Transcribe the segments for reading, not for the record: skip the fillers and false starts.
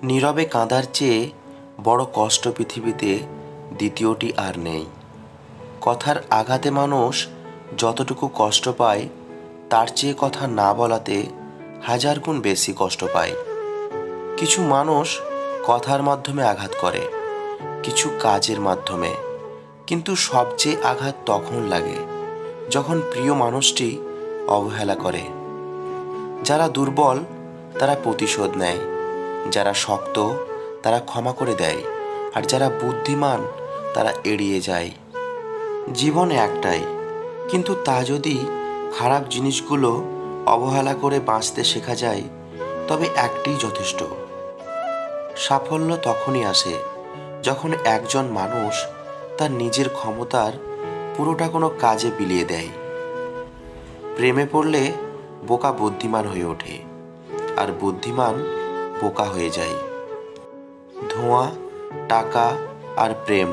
নীরবে কাঁদার চেয়ে বড় কষ্ট পৃথিবীতে দ্বিতীয়টি আর নেই। কথার আঘাতে মানুষ যতটুকু কষ্ট পায় তার চেয়ে কথা না বলাতে হাজার গুণ বেশি কষ্ট পায়। কিছু মানুষ কথার মাধ্যমে আঘাত করে, কিছু কাজের মাধ্যমে, কিন্তু সবচেয়ে আঘাত তখন লাগে যখন প্রিয় মানুষটি অবহেলা করে। যারা দুর্বল তারা প্রতিশোধ নেয়, যারা শক্ত তারা ক্ষমা করে দেয়, আর যারা বুদ্ধিমান তারা এড়িয়ে যায়। জীবন একটাই, কিন্তু তা যদি খারাপ জিনিসগুলো অবহেলা করে বাঁচতে শেখা যায় তবে একটিই যথেষ্ট। সাফল্য তখনই আসে যখন একজন মানুষ তার নিজের ক্ষমতার পুরোটা কোনো কাজে বিলিয়ে দেয়। প্রেমে পড়লে বোকা বুদ্ধিমান হয়ে ওঠে, আর বুদ্ধিমান বোকা হয়ে যায়। ধোঁয়া, টাকা আর প্রেম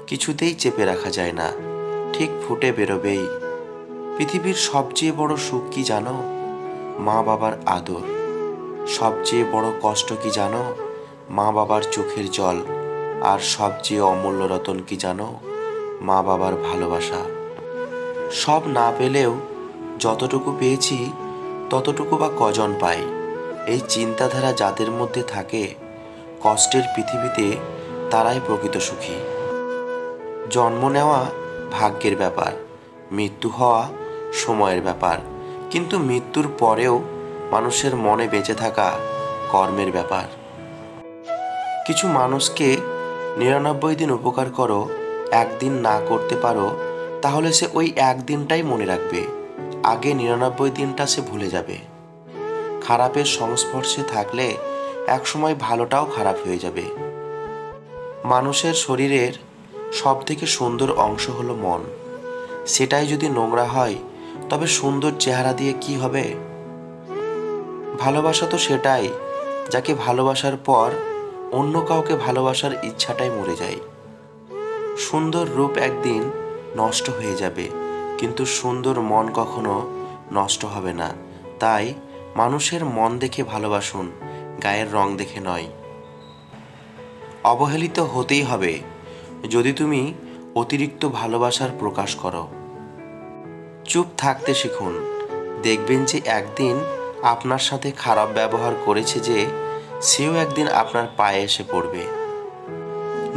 কিছুতেই চেপে রাখা যায় না, ঠিক ফুটে বেরোবেই। পৃথিবীর সবচেয়ে বড় সুখ কি জানো? মা বাবার আদর। সবচেয়ে বড় কষ্ট কি জানো? মা বাবার চোখের জল। আর সবচেয়ে অমূল্য রতন কি জানো? মা বাবার ভালোবাসা। সব না পেলেও যতটুকু পেয়েছি ততটুকু বা কজন পাই, এই চিন্তাধারা যাদের মধ্যে থাকে কষ্টের পৃথিবীতে তারাই প্রকৃত সুখী। জন্ম নেওয়া ভাগ্যের ব্যাপার, মৃত্যু হওয়া সময়ের ব্যাপার, কিন্তু মৃত্যুর পরেও মানুষের মনে বেঁচে থাকা কর্মের ব্যাপার। কিছু মানুষকে ৯৯ দিন উপকার করো, একদিন না করতে পারো, তাহলে সে ওই একদিনটাই মনে রাখবে, আগে ৯৯ দিনটা সে ভুলে যাবে। খারাপের সংস্পর্শে থাকলে একসময় ভালোটাও খারাপ হয়ে যাবে। মানুষের শরীরের সব থেকে সুন্দর অংশ হলো মন। সেটাই যদি নোংরা হয় তবে সুন্দর চেহারা দিয়ে কি হবে? ভালোবাসা তো সেটাই যাকে ভালোবাসার পর অন্য কাউকে ভালোবাসার ইচ্ছাটাই মরে যায়। সুন্দর রূপ একদিন নষ্ট হয়ে যাবে, কিন্তু সুন্দর মন কখনো নষ্ট হবে না। তাই মানুষের মন দেখে ভালোবাসুন, গায়ের রং দেখে নয়। অবহেলিত হতেই হবে যদি তুমি অতিরিক্ত ভালোবাসার প্রকাশ করো। চুপ থাকতে শিখুন, দেখবেন যে একদিন আপনার সাথে খারাপ ব্যবহার করেছে যে সেও একদিন আপনার পায়ে এসে পড়বে।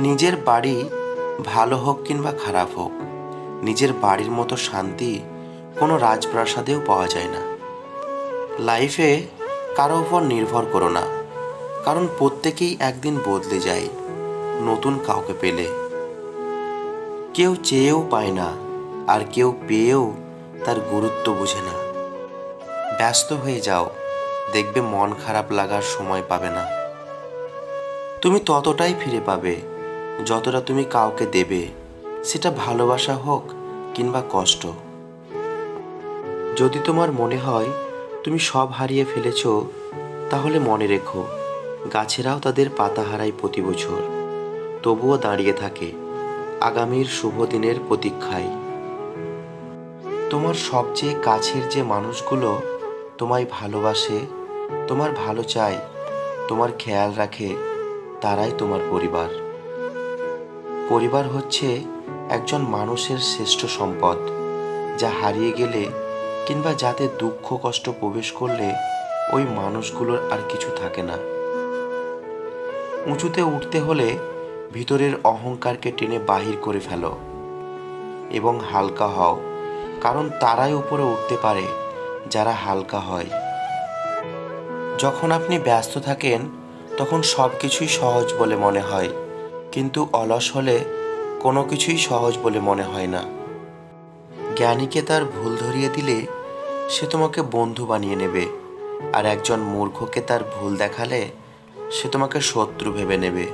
নিজের বাড়ি ভালো হোক কিংবা খারাপ হোক, নিজের বাড়ির মতো শান্তি কোনো রাজপ্রাসাদেও পাওয়া যায় না। লাইফে কারো উপর নির্ভর করো না, কারণ প্রত্যেকেই একদিন বদলে যায় নতুন কাউকে পেলে। কেউ চেয়েও পায় না, আর কেউ পেয়েও তার গুরুত্ব বুঝে না। ব্যস্ত হয়ে যাও, দেখবে মন খারাপ লাগার সময় পাবে না। তুমি ততটাই ফিরে পাবে যতটা তুমি কাউকে দেবে, সেটা ভালোবাসা হোক কিংবা কষ্ট। যদি তোমার মনে হয় তুমি সব হারিয়ে ফেলেছ, তাহলে মনে রেখো গাছেরাও তাদের পাতা হারায় প্রতি বছর, তবুও দাঁড়িয়ে থাকে আগামীর শুভ দিনের প্রতীক্ষায়। তোমার সবচেয়ে কাছের যে মানুষগুলো তোমায় ভালোবাসে, তোমার ভালো চায়, তোমার খেয়াল রাখে, তারাই তোমার পরিবার। পরিবার হচ্ছে একজন মানুষের শ্রেষ্ঠ সম্পদ, যা হারিয়ে গেলে কিংবা যাতে দুঃখ কষ্ট প্রবেশ করলে ওই মানুষগুলোর আর কিছু থাকে না। উঁচুতে উঠতে হলে ভিতরের অহংকারকে টেনে বাহির করে ফেলো এবং হালকা হও, কারণ তারাই উপরে উঠতে পারে যারা হালকা হয়। যখন আপনি ব্যস্ত থাকেন তখন সব কিছুই সহজ বলে মনে হয়, কিন্তু অলস হলে কোনো কিছুই সহজ বলে মনে হয় না। জ্ঞানীকে তার ভুল ধরিয়ে দিলে সে তোমাকে বন্ধু বানিয়ে নেবে, আর একজন মূর্খকে তার ভুল দেখালে সে তোমাকে শত্রু ভেবে নেবে।